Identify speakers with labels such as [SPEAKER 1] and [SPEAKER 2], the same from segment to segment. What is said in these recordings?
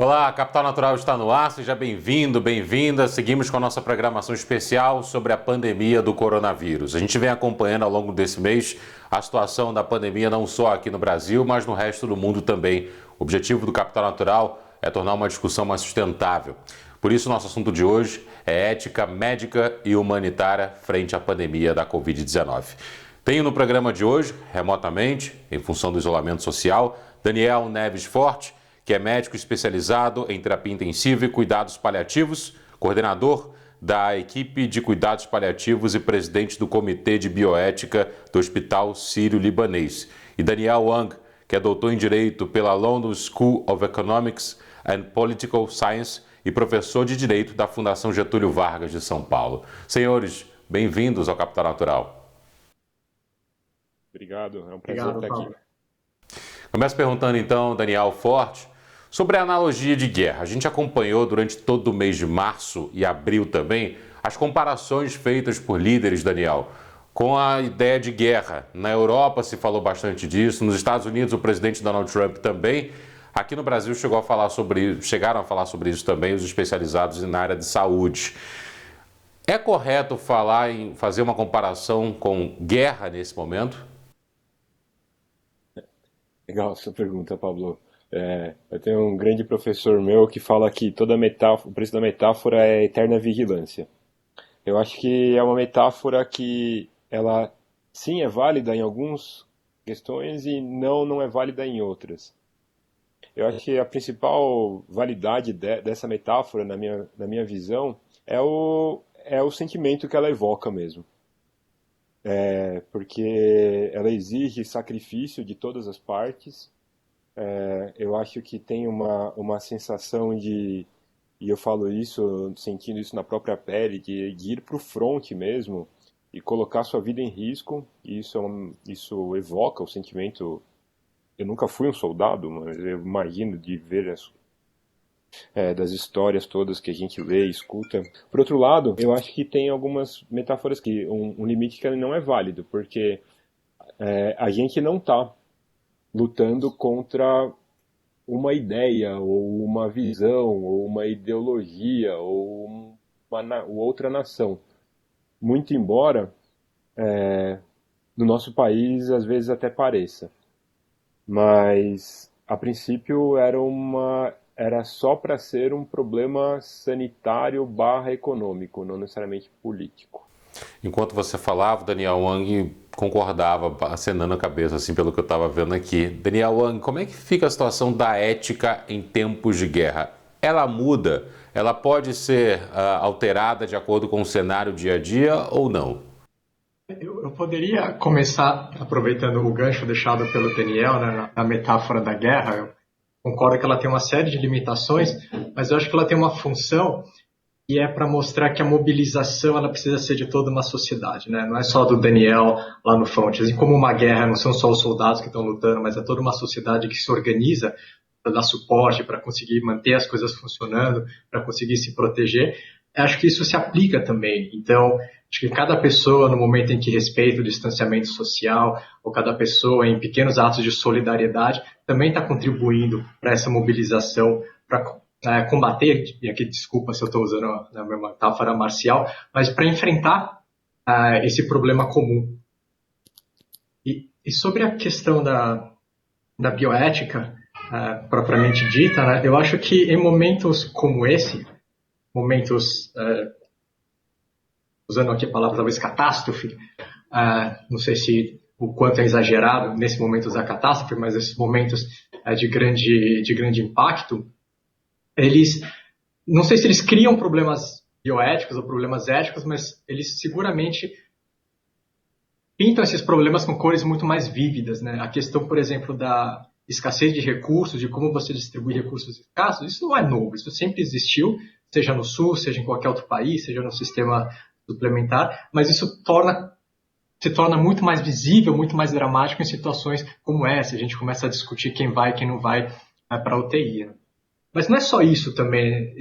[SPEAKER 1] Olá, Capital Natural está no ar, seja bem-vindo, bem-vinda. Seguimos com a nossa programação especial sobre a pandemia do coronavírus. A gente vem acompanhando ao longo desse mês a situação da pandemia não só aqui no Brasil, mas no resto do mundo também. O objetivo do Capital Natural é tornar uma discussão mais sustentável. Por isso, nosso assunto de hoje é ética médica e humanitária frente à pandemia da Covid-19. Tenho no programa de hoje, remotamente, em função do isolamento social, Daniel Neves Forte, que é médico especializado em terapia intensiva e cuidados paliativos, coordenador da equipe de cuidados paliativos e presidente do Comitê de Bioética do Hospital Sírio-Libanês. E Daniel Wang, que é doutor em Direito pela London School of Economics and Political Science e professor de Direito da Fundação Getúlio Vargas de São Paulo. Senhores, bem-vindos ao Capital Natural.
[SPEAKER 2] Obrigado, é um prazer estar aqui.
[SPEAKER 1] Começo perguntando então, Daniel Forte, sobre a analogia de guerra. A gente acompanhou durante todo o mês de março e abril também as comparações feitas por líderes, Daniel, com a ideia de guerra. Na Europa se falou bastante disso, nos Estados Unidos o presidente Donald Trump também. Aqui no Brasil chegaram a falar sobre isso também os especializados na área de saúde. É correto fazer uma comparação com guerra nesse momento?
[SPEAKER 2] Legal essa pergunta, Pablo. Eu tenho um grande professor meu que fala que o preço da metáfora é eterna vigilância. Eu acho que é uma metáfora que ela sim é válida em algumas questões e não é válida em outras. Eu acho que a principal validade dessa metáfora, na minha visão, é o sentimento que ela evoca mesmo. Porque ela exige sacrifício de todas as partes. Eu acho que tem uma sensação e eu falo isso, sentindo isso na própria pele, de ir para o front mesmo e colocar sua vida em risco. E isso evoca o sentimento. Eu nunca fui um soldado, mas eu imagino de ver das histórias todas que a gente lê e escuta. Por outro lado, eu acho que tem algumas metáforas que um limite que não é válido, porque a gente não está lutando contra uma ideia, ou uma visão, ou uma ideologia, ou outra nação. Muito embora no nosso país às vezes até pareça. Mas a princípio era só para ser um problema sanitário / econômico, não necessariamente político.
[SPEAKER 1] Enquanto você falava, Daniel Wang concordava, acenando a cabeça, assim, pelo que eu estava vendo aqui. Daniel Wang, como é que fica a situação da ética em tempos de guerra? Ela muda? Ela pode ser alterada de acordo com o cenário dia a dia ou não?
[SPEAKER 3] Eu poderia começar aproveitando o gancho deixado pelo Daniel, né, na metáfora da guerra. Eu concordo que ela tem uma série de limitações, mas eu acho que ela tem uma função e é para mostrar que a mobilização ela precisa ser de toda uma sociedade, né? Não é só do Daniel lá no front. Assim como uma guerra não são só os soldados que estão lutando, mas é toda uma sociedade que se organiza para dar suporte, para conseguir manter as coisas funcionando, para conseguir se proteger. Eu acho que isso se aplica também. Então, acho que cada pessoa, no momento em que respeita o distanciamento social, ou cada pessoa em pequenos atos de solidariedade, também está contribuindo para essa mobilização, para combater, e aqui desculpa se eu estou usando a minha metáfora marcial, mas para enfrentar esse problema comum. E sobre a questão da bioética, propriamente dita, né, eu acho que em momentos como esse, momentos, usando aqui a palavra talvez catástrofe, não sei se o quanto é exagerado nesse momento usar catástrofe, mas esses momentos de grande impacto, eles, não sei se eles criam problemas bioéticos ou problemas éticos, mas eles seguramente pintam esses problemas com cores muito mais vívidas, né? A questão, por exemplo, da escassez de recursos, de como você distribui recursos escassos, isso não é novo, isso sempre existiu, seja no Sul, seja em qualquer outro país, seja no sistema suplementar, mas isso se torna muito mais visível, muito mais dramático em situações como essa. A gente começa a discutir quem vai e quem não vai para a UTI, né? Mas não é só isso também.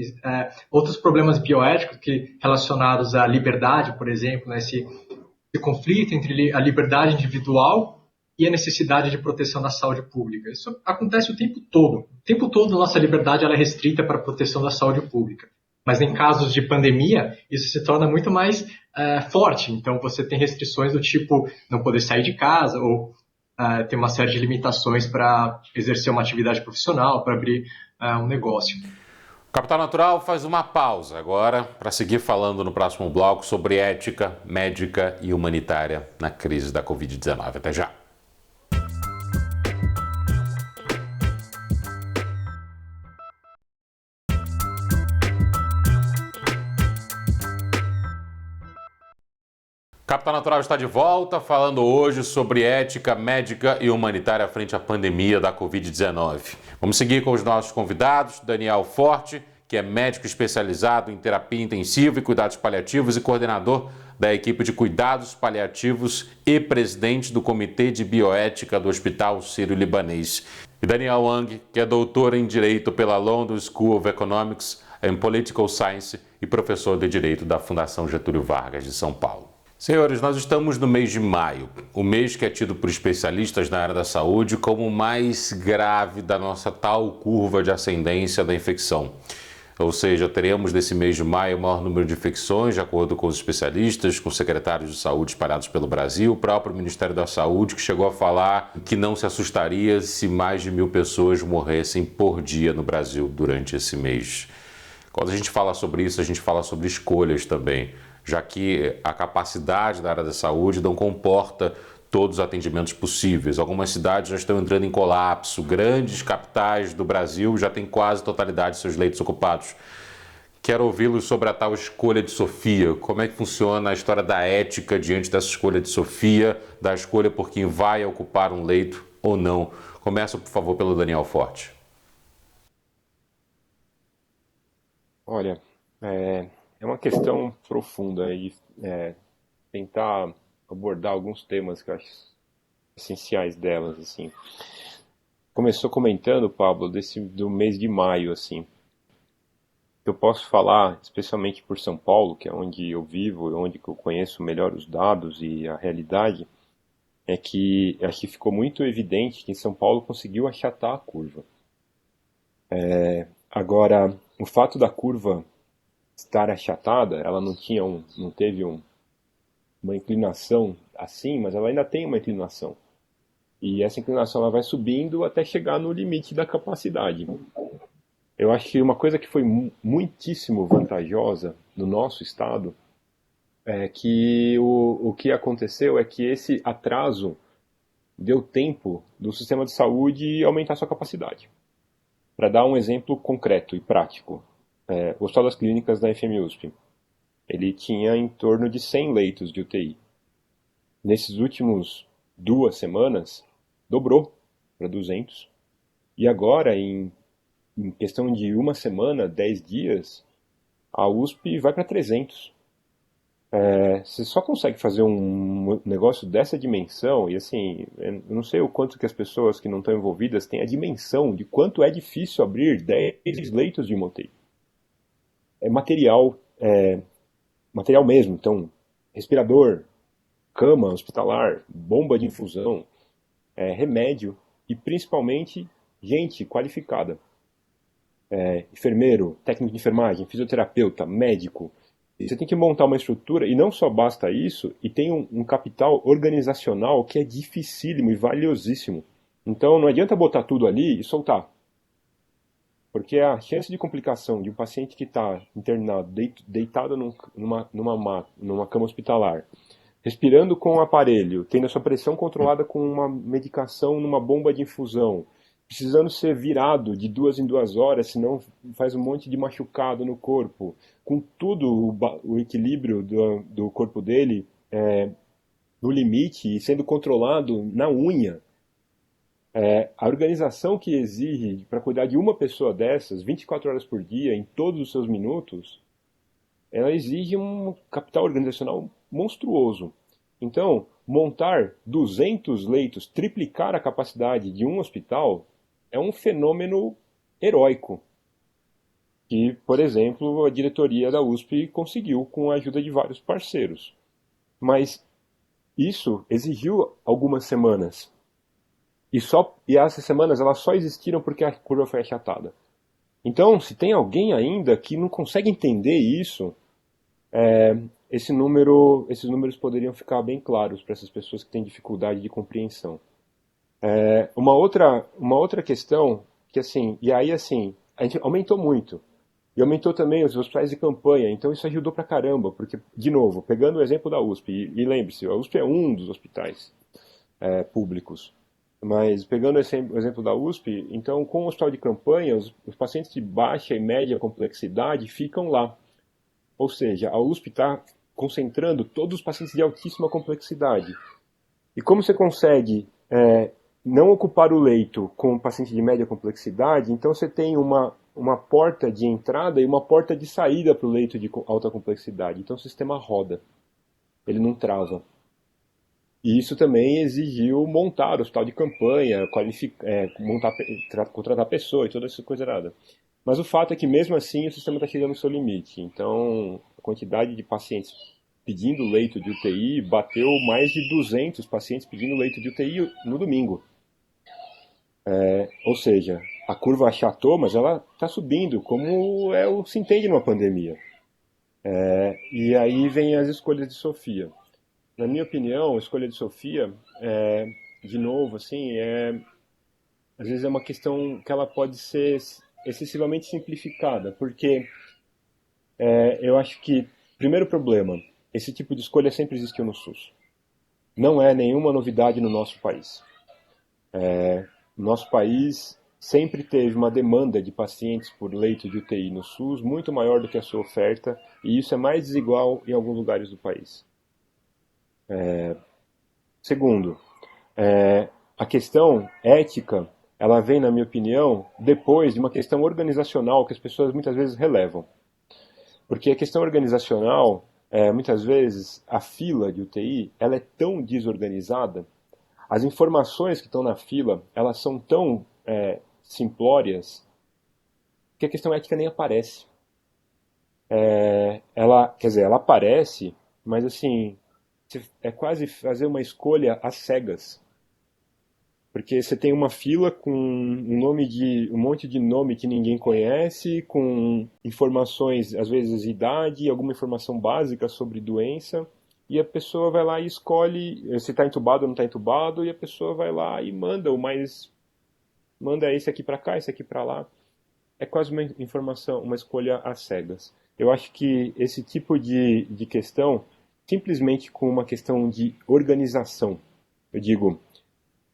[SPEAKER 3] Outros problemas bioéticos relacionados à liberdade, por exemplo, né, esse conflito entre a liberdade individual e a necessidade de proteção da saúde pública. Isso acontece o tempo todo. tempo todo nossa liberdade ela é restrita para a proteção da saúde pública. Mas em casos de pandemia, isso se torna muito mais forte. Então, você tem restrições do tipo não poder sair de casa ou ter uma série de limitações para exercer uma atividade profissional, para abrir um negócio.
[SPEAKER 1] Capital Natural faz uma pausa agora para seguir falando no próximo bloco sobre ética médica e humanitária na crise da Covid-19. Até já! Capital Natural está de volta, falando hoje sobre ética médica e humanitária frente à pandemia da Covid-19. Vamos seguir com os nossos convidados, Daniel Forte, que é médico especializado em terapia intensiva e cuidados paliativos e coordenador da equipe de cuidados paliativos e presidente do Comitê de Bioética do Hospital Sírio-Libanês. E Daniel Wang, que é doutor em Direito pela London School of Economics and Political Science e professor de Direito da Fundação Getúlio Vargas de São Paulo. Senhores, nós estamos no mês de maio, o mês que é tido por especialistas na área da saúde como o mais grave da nossa tal curva de ascendência da infecção. Ou seja, teremos nesse mês de maio o maior número de infecções, de acordo com os especialistas, com secretários de saúde espalhados pelo Brasil, o próprio Ministério da Saúde, que chegou a falar que não se assustaria se mais de 1.000 pessoas morressem por dia no Brasil durante esse mês. Quando a gente fala sobre isso, a gente fala sobre escolhas também, já que a capacidade da área da saúde não comporta todos os atendimentos possíveis. Algumas cidades já estão entrando em colapso, grandes capitais do Brasil já têm quase totalidade de seus leitos ocupados. Quero ouvi-los sobre a tal escolha de Sofia. Como é que funciona a história da ética diante dessa escolha de Sofia, da escolha por quem vai ocupar um leito ou não? Começa, por favor, pelo Daniel Forte.
[SPEAKER 2] Olha, é uma questão profunda e tentar abordar alguns temas que eu acho essenciais delas, assim. Começou comentando, Pablo, do mês de maio, assim. Eu posso falar, especialmente por São Paulo, que é onde eu vivo, onde eu conheço melhor os dados e a realidade, é que acho que ficou muito evidente que em São Paulo conseguiu achatar a curva. Agora, o fato da curva estar achatada, ela não teve uma inclinação assim, mas ela ainda tem uma inclinação. E essa inclinação ela vai subindo até chegar no limite da capacidade. Eu acho que uma coisa que foi muitíssimo vantajosa no nosso estado é que o que aconteceu é que esse atraso deu tempo do sistema de saúde aumentar sua capacidade. Para dar um exemplo concreto e prático, o Hospital das Clínicas da FMUSP, ele tinha em torno de 100 leitos de UTI. Nesses últimos 2 semanas, dobrou para 200. E agora, em questão de 1 semana, 10 dias, a USP vai para 300. Você só consegue fazer um negócio dessa dimensão, e assim, eu não sei o quanto que as pessoas que não estão envolvidas têm a dimensão de quanto é difícil abrir 10 leitos de uma UTI. É material mesmo, então, respirador, cama hospitalar, bomba de infusão, remédio e principalmente gente qualificada. Enfermeiro, técnico de enfermagem, fisioterapeuta, médico. E você tem que montar uma estrutura, e não só basta isso, e tem um capital organizacional que é dificílimo e valiosíssimo. Então não adianta botar tudo ali e soltar. Porque a chance de complicação de um paciente que está internado, deitado numa cama hospitalar, respirando com um aparelho, tendo a sua pressão controlada com uma medicação numa bomba de infusão, precisando ser virado de 2 em 2 horas, senão faz um monte de machucado no corpo, com tudo o equilíbrio do corpo dele no limite e sendo controlado na unha. A organização que exige para cuidar de uma pessoa dessas, 24 horas por dia, em todos os seus minutos, ela exige um capital organizacional monstruoso. Então, montar 200 leitos, triplicar a capacidade de um hospital, é um fenômeno heróico. Que, por exemplo, a diretoria da USP conseguiu com a ajuda de vários parceiros. Mas isso exigiu algumas semanas. e essas semanas elas só existiram porque a curva foi achatada. Então, se tem alguém ainda que não consegue entender isso, esses números poderiam ficar bem claros para essas pessoas que têm dificuldade de compreensão. Uma outra questão, que assim, e aí assim, a gente aumentou muito. E aumentou também os hospitais de campanha, então isso ajudou pra caramba, porque, de novo, pegando o exemplo da USP, e lembre-se, a USP é um dos hospitais públicos, mas pegando o exemplo da USP, então com o hospital de campanha, os pacientes de baixa e média complexidade ficam lá. Ou seja, a USP está concentrando todos os pacientes de altíssima complexidade. E como você consegue não ocupar o leito com um paciente de média complexidade, então você tem uma porta de entrada e uma porta de saída para o leito de alta complexidade. Então o sistema roda, ele não trava. E isso também exigiu montar o hospital de campanha, contratar pessoa e toda essa coisa nada. Mas o fato é que mesmo assim o sistema está chegando ao seu limite. Então a quantidade de pacientes pedindo leito de UTI bateu mais de 200 pacientes pedindo leito de UTI no domingo. Ou seja, a curva achatou, mas ela está subindo, como se entende numa pandemia. E aí vem as escolhas de Sofia. Na minha opinião, a escolha de Sofia, de novo, assim, às vezes é uma questão que ela pode ser excessivamente simplificada, porque eu acho que, primeiro problema, esse tipo de escolha sempre existiu no SUS. Não é nenhuma novidade no nosso país. Nosso país sempre teve uma demanda de pacientes por leito de UTI no SUS muito maior do que a sua oferta, e isso é mais desigual em alguns lugares do país. Segundo, a questão ética, ela vem, na minha opinião, depois de uma questão organizacional que as pessoas muitas vezes relevam. Porque a questão organizacional, muitas vezes, a fila de UTI, ela é tão desorganizada, as informações que estão na fila, elas são tão simplórias, que a questão ética nem aparece. Ela aparece, mas assim, é quase fazer uma escolha às cegas. Porque você tem uma fila com um monte de nome que ninguém conhece, com informações, às vezes idade, alguma informação básica sobre doença, e a pessoa vai lá e escolhe se está entubado ou não está entubado, e a pessoa vai lá e manda manda esse aqui para cá, esse aqui para lá. É quase uma informação, uma escolha às cegas. Eu acho que esse tipo de questão, simplesmente com uma questão de organização, eu digo,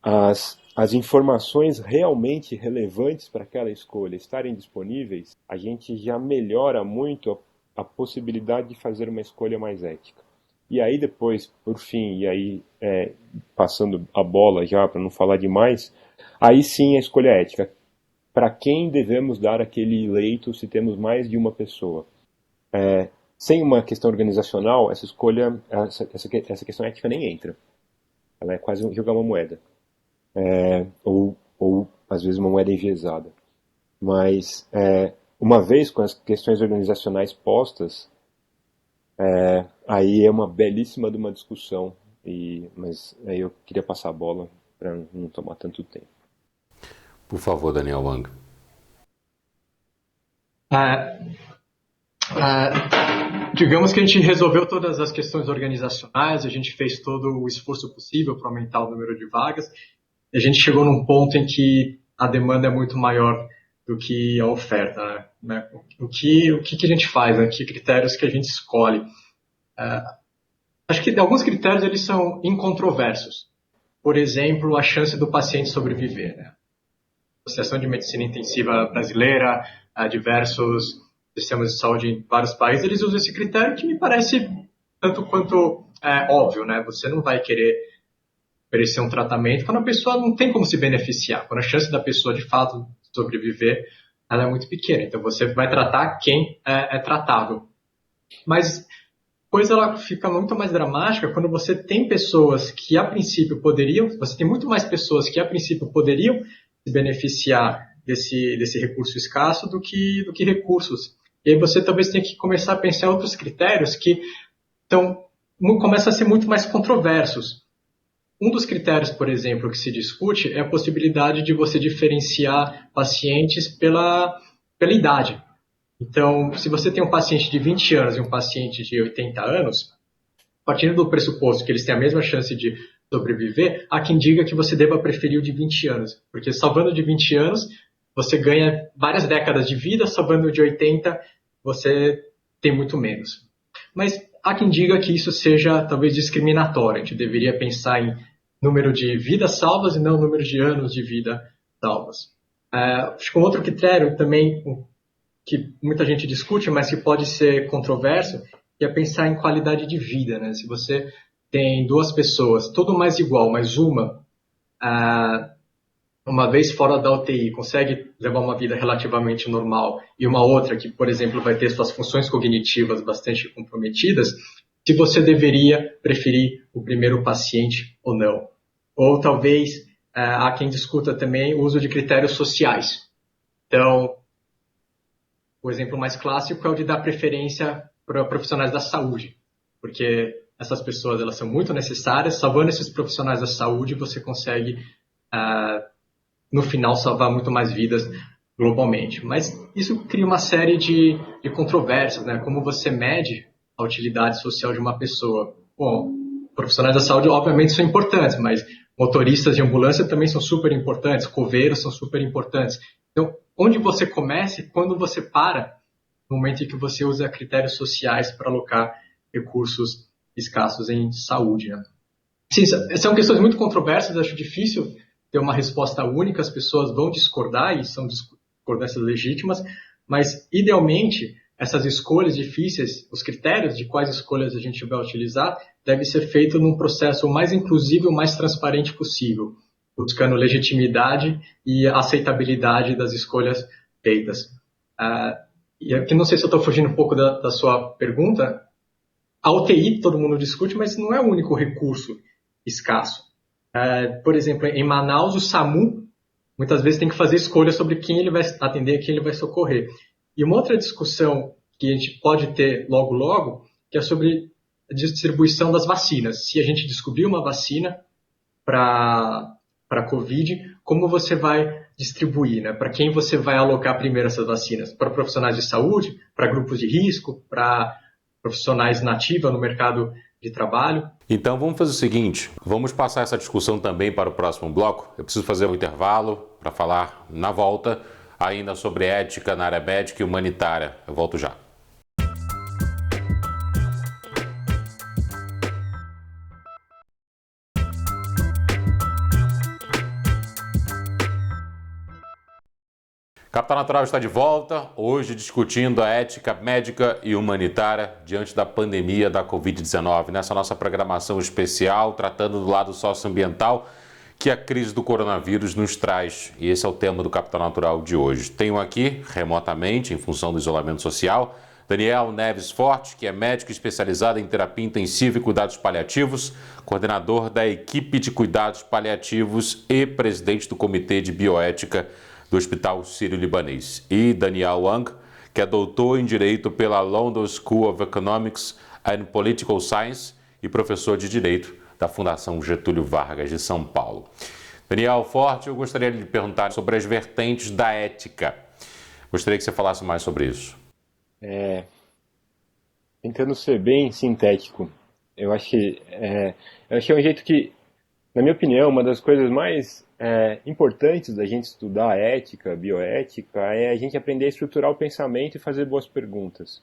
[SPEAKER 2] as informações realmente relevantes para aquela escolha estarem disponíveis, a gente já melhora muito a possibilidade de fazer uma escolha mais ética. E aí depois, por fim, e aí passando a bola já para não falar demais, aí sim a escolha ética. Para quem devemos dar aquele leito se temos mais de uma pessoa? Sem uma questão organizacional, essa escolha, essa questão ética nem entra. Ela é quase jogar uma moeda. Ou às vezes uma moeda enviesada. Mas uma vez com as questões organizacionais postas, aí é uma belíssima de uma discussão, mas aí eu queria passar a bola para não tomar tanto tempo.
[SPEAKER 1] Por favor, Daniel Wang.
[SPEAKER 3] Digamos que a gente resolveu todas as questões organizacionais, a gente fez todo o esforço possível para aumentar o número de vagas, e a gente chegou num ponto em que a demanda é muito maior do que a oferta. Né? O que a gente faz? Né? Que critérios que a gente escolhe? Acho que alguns critérios eles são incontroversos. Por exemplo, a chance do paciente sobreviver. Né? A Associação de Medicina Intensiva Brasileira, diversos sistemas de saúde em vários países, eles usam esse critério que me parece tanto quanto óbvio. Né? Você não vai querer oferecer um tratamento quando a pessoa não tem como se beneficiar, quando a chance da pessoa de fato sobreviver ela é muito pequena. Então você vai tratar quem é tratável. Mas a coisa ela fica muito mais dramática quando você tem pessoas que a princípio você tem muito mais pessoas que a princípio poderiam se beneficiar desse recurso escasso do que recursos. E aí você talvez tenha que começar a pensar em outros critérios que começam a ser muito mais controversos. um dos critérios, por exemplo, que se discute é a possibilidade de você diferenciar pacientes pela idade. Então, se você tem um paciente de 20 anos e um paciente de 80 anos, partindo do pressuposto que eles têm a mesma chance de sobreviver, há quem diga que você deva preferir o de 20 anos, porque salvando o de 20 anos, você ganha várias décadas de vida, salvando o de 80, você tem muito menos. Mas há quem diga que isso seja talvez discriminatório, a gente deveria pensar em número de vidas salvas e não número de anos de vida salvas. Acho que um outro critério também que muita gente discute, mas que pode ser controverso, é pensar em qualidade de vida, né? Se você tem duas pessoas, tudo mais igual, mas uma vez fora da UTI, consegue levar uma vida relativamente normal, e uma outra que, por exemplo, vai ter suas funções cognitivas bastante comprometidas, se você deveria preferir o primeiro paciente ou não. Ou talvez há quem discuta também o uso de critérios sociais. Então, o exemplo mais clássico é o de dar preferência para profissionais da saúde, porque essas pessoas elas são muito necessárias. Salvando esses profissionais da saúde, você consegue, no final, salvar muito mais vidas globalmente. Mas isso cria uma série de controvérsias, né? Como você mede a utilidade social de uma pessoa? Bom, profissionais da saúde, obviamente, são importantes, mas motoristas de ambulância também são super importantes, coveiros são super importantes. Então, onde você começa e quando você para, no momento em que você usa critérios sociais para alocar recursos escassos em saúde, né? Sim, são questões muito controversas, acho difícil ter uma resposta única, as pessoas vão discordar e são discordâncias legítimas, mas, idealmente, essas escolhas difíceis, os critérios de quais escolhas a gente vai utilizar, deve ser feito num processo o mais inclusivo e o mais transparente possível, buscando legitimidade e aceitabilidade das escolhas feitas. E aqui não sei se eu estou fugindo um pouco da sua pergunta. A UTI todo mundo discute, mas não é o único recurso escasso. Por exemplo, em Manaus, o SAMU muitas vezes tem que fazer escolhas sobre quem ele vai atender, quem ele vai socorrer. E uma outra discussão que a gente pode ter logo, que é sobre a distribuição das vacinas. Se a gente descobrir uma vacina para a Covid, como você vai distribuir, né? Para quem você vai alocar primeiro essas vacinas? Para profissionais de saúde, para grupos de risco, para profissionais na ativa no mercado de trabalho?
[SPEAKER 1] Então vamos fazer o seguinte, vamos passar essa discussão também para o próximo bloco. Eu preciso fazer um intervalo para falar na volta ainda sobre ética na área médica e humanitária. Eu volto já. Capital Natural está de volta, hoje discutindo a ética médica e humanitária diante da pandemia da Covid-19. Nessa nossa programação especial, tratando do lado socioambiental que a crise do coronavírus nos traz. E esse é o tema do Capital Natural de hoje. Tenho aqui, remotamente, em função do isolamento social, Daniel Neves Forte, que é médico especializado em terapia intensiva e cuidados paliativos, coordenador da equipe de cuidados paliativos e presidente do Comitê de Bioética do Hospital Sírio-Libanês. E Daniel Wang, que é doutor em Direito pela London School of Economics and Political Science e professor de Direito da Fundação Getúlio Vargas de São Paulo. Daniel Forte, eu gostaria de lhe perguntar sobre as vertentes da ética. Gostaria que você falasse mais sobre isso.
[SPEAKER 2] Tentando ser bem sintético, eu acho que é um jeito que, na minha opinião, uma das coisas mais importantes da gente estudar ética, bioética, é a gente aprender a estruturar o pensamento e fazer boas perguntas.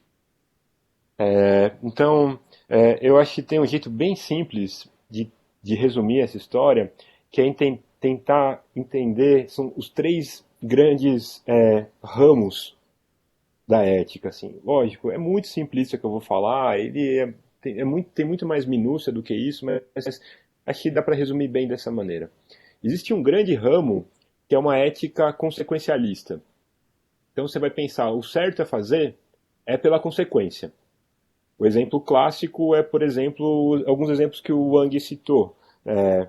[SPEAKER 2] Então, eu acho que tem um jeito bem simples de resumir essa história, que é tentar entender, são os três grandes ramos da ética, assim. Lógico, é muito simplista que eu vou falar, ele tem muito mais minúcia do que isso, mas acho que dá para resumir bem dessa maneira. Existe um grande ramo que é uma ética consequencialista. Então você vai pensar, o certo a fazer é pela consequência. O exemplo clássico é, por exemplo, alguns exemplos que o Wang citou.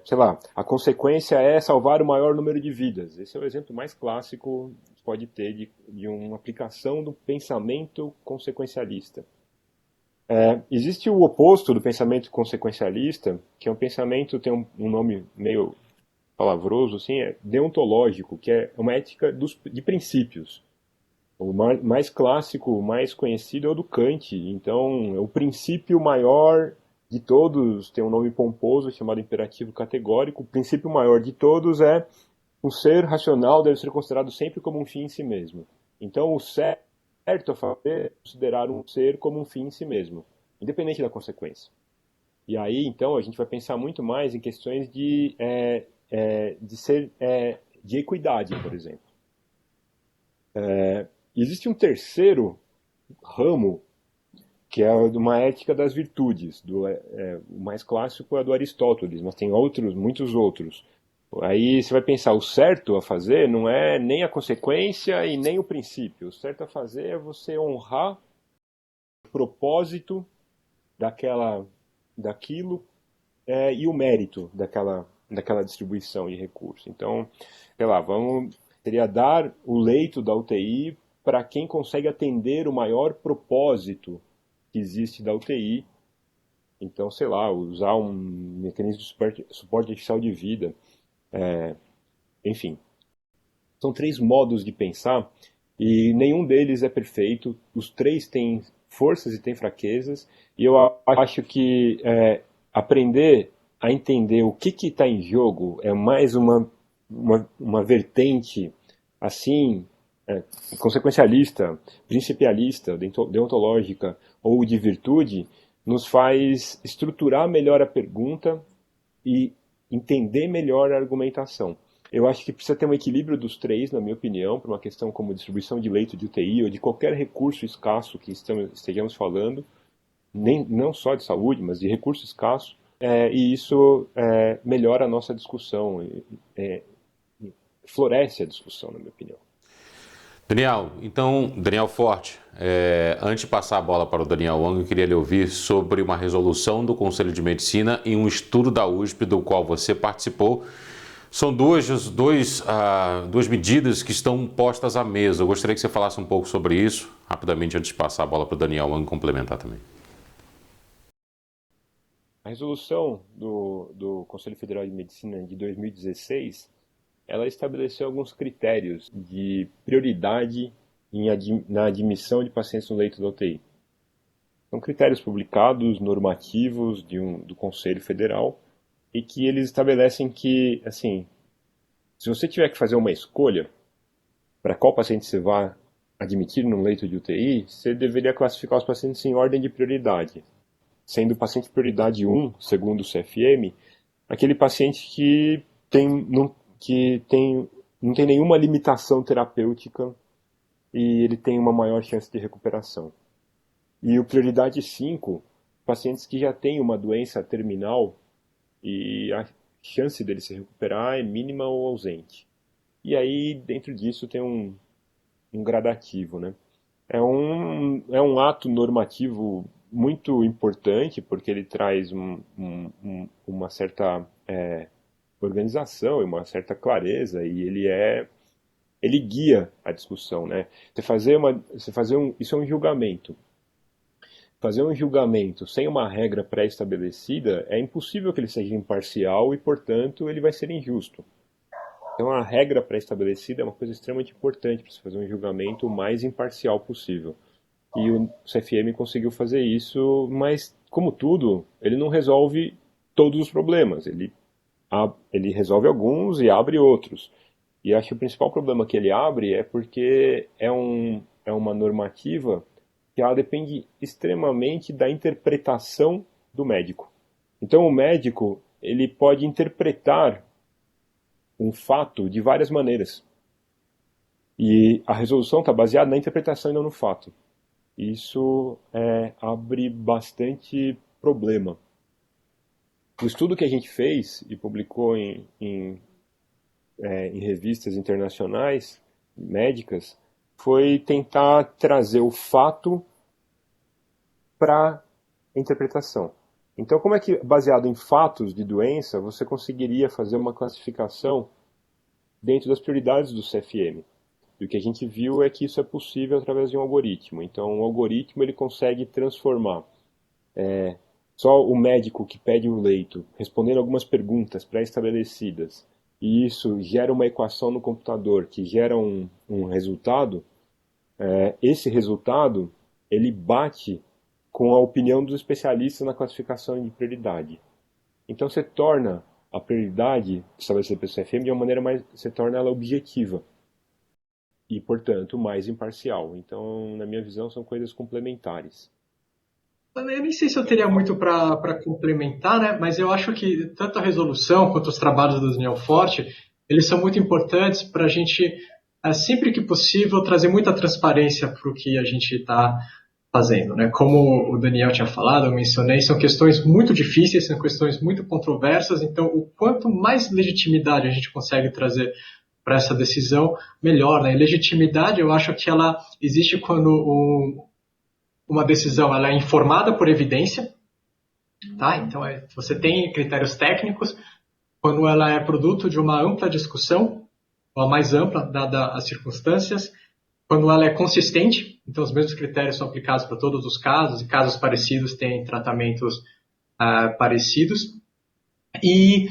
[SPEAKER 2] Sei lá, a consequência é salvar o maior número de vidas. Esse é o exemplo mais clássico que pode ter de uma aplicação do pensamento consequencialista. Existe o oposto do pensamento consequencialista, que é um pensamento, tem um nome meio palavroso, assim, é deontológico, que é uma ética de princípios. O mais clássico, o mais conhecido é o do Kant. Então, é o princípio maior de todos, tem um nome pomposo chamado imperativo categórico. O princípio maior de todos é um ser racional deve ser considerado sempre como um fim em si mesmo. Então, o certo a fazer é considerar um ser como um fim em si mesmo, independente da consequência. E aí, então, a gente vai pensar muito mais em questões de equidade, por exemplo. Existe um terceiro ramo, que é uma ética das virtudes. O mais clássico é do Aristóteles, mas tem muitos outros. Aí você vai pensar, o certo a fazer não é nem a consequência e nem o princípio. O certo a fazer é você honrar o propósito daquilo e o mérito daquela distribuição de recursos. Então, sei lá, seria dar o leito da UTI para quem consegue atender o maior propósito que existe da UTI. Então, sei lá, usar um mecanismo de suporte artificial de vida. Enfim, são três modos de pensar e nenhum deles é perfeito. Os três têm forças e têm fraquezas. E eu acho que aprender a entender o que está em jogo é mais uma vertente assim, consequencialista, principialista, deontológica ou de virtude, nos faz estruturar melhor a pergunta e entender melhor a argumentação. Eu acho que precisa ter um equilíbrio dos três, na minha opinião, para uma questão como distribuição de leito de UTI ou de qualquer recurso escasso que estejamos falando, não só de saúde, mas de recurso escasso, e isso melhora a nossa discussão, floresce a discussão, na minha opinião.
[SPEAKER 1] Daniel Forte, antes de passar a bola para o Daniel Wang, eu queria lhe ouvir sobre uma resolução do Conselho de Medicina e um estudo da USP do qual você participou. São duas medidas que estão postas à mesa. Eu gostaria que você falasse um pouco sobre isso, rapidamente, antes de passar a bola para o Daniel Wang complementar também.
[SPEAKER 2] A resolução do Conselho Federal de Medicina de 2016, ela estabeleceu alguns critérios de prioridade na admissão de pacientes no leito da UTI. São critérios publicados, normativos do Conselho Federal, e que eles estabelecem que, assim, se você tiver que fazer uma escolha para qual paciente você vai admitir no leito de UTI, você deveria classificar os pacientes em ordem de prioridade, sendo o paciente prioridade 1, segundo o CFM, aquele paciente que não tem nenhuma limitação terapêutica e ele tem uma maior chance de recuperação. E o prioridade 5, pacientes que já têm uma doença terminal e a chance dele se recuperar é mínima ou ausente. E aí, dentro disso, tem um gradativo, né? É um ato normativo muito importante, porque ele traz uma certa organização e uma certa clareza, e ele guia a discussão, né? Isso é um julgamento. Fazer um julgamento sem uma regra pré-estabelecida é impossível que ele seja imparcial e, portanto, ele vai ser injusto. Então, a regra pré-estabelecida é uma coisa extremamente importante para se fazer um julgamento o mais imparcial possível. E o CFM conseguiu fazer isso, mas, como tudo, ele não resolve todos os problemas. Ele resolve alguns e abre outros. E acho que o principal problema que ele abre é porque é uma normativa que ela depende extremamente da interpretação do médico. Então o médico ele pode interpretar um fato de várias maneiras. E a resolução está baseada na interpretação e não no fato. Isso abre bastante problema. O estudo que a gente fez e publicou em revistas internacionais médicas foi tentar trazer o fato para a interpretação. Então, como é que, baseado em fatos de doença, você conseguiria fazer uma classificação dentro das prioridades do CFM? E o que a gente viu é que isso é possível através de um algoritmo. Então, um algoritmo ele consegue transformar só o médico que pede o leito respondendo algumas perguntas pré-estabelecidas, e isso gera uma equação no computador que gera um resultado, esse resultado ele bate com a opinião dos especialistas na classificação de prioridade. Então você torna a prioridade estabelecida pelo CFM de uma maneira mais, você torna ela objetiva e, portanto, mais imparcial. Então, na minha visão, são coisas complementares.
[SPEAKER 3] Eu nem sei se eu teria muito para complementar, né? Mas eu acho que tanto a resolução quanto os trabalhos do Daniel Forte, eles são muito importantes para a gente, sempre que possível, trazer muita transparência para o que a gente está fazendo, né? Como o Daniel tinha falado, eu mencionei, são questões muito difíceis, são questões muito controversas, então o quanto mais legitimidade a gente consegue trazer para essa decisão, melhor, né? E legitimidade, eu acho que ela existe quando uma decisão ela é informada por evidência, tá? Então você tem critérios técnicos, quando ela é produto de uma ampla discussão, ou a mais ampla, dada as circunstâncias, quando ela é consistente, então os mesmos critérios são aplicados para todos os casos, e casos parecidos têm tratamentos parecidos, e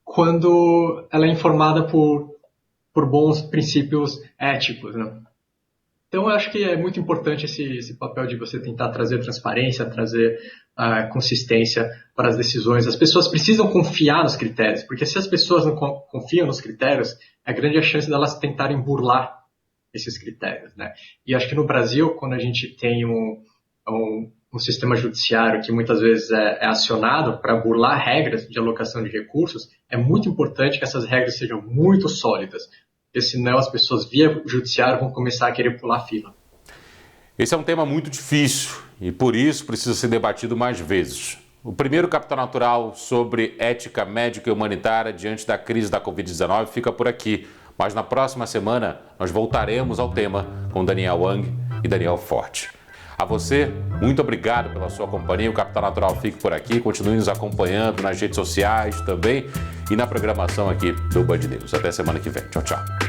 [SPEAKER 3] quando ela é informada por bons princípios éticos, né? Então, eu acho que é muito importante esse papel de você tentar trazer transparência, trazer consistência para as decisões. As pessoas precisam confiar nos critérios, porque se as pessoas não confiam nos critérios, é grande a chance delas tentarem burlar esses critérios, né? E acho que no Brasil, quando a gente tem um sistema judiciário que muitas vezes é acionado para burlar regras de alocação de recursos, é muito importante que essas regras sejam muito sólidas, porque senão as pessoas via judiciário vão começar a querer pular fila.
[SPEAKER 1] Esse é um tema muito difícil e por isso precisa ser debatido mais vezes. O primeiro Capital Natural sobre ética médica e humanitária diante da crise da Covid-19 fica por aqui, mas na próxima semana nós voltaremos ao tema com Daniel Wang e Daniel Forte. A você, muito obrigado pela sua companhia. O Capital Natural fica por aqui. Continue nos acompanhando nas redes sociais também e na programação aqui do Band News. Até semana que vem. Tchau, tchau.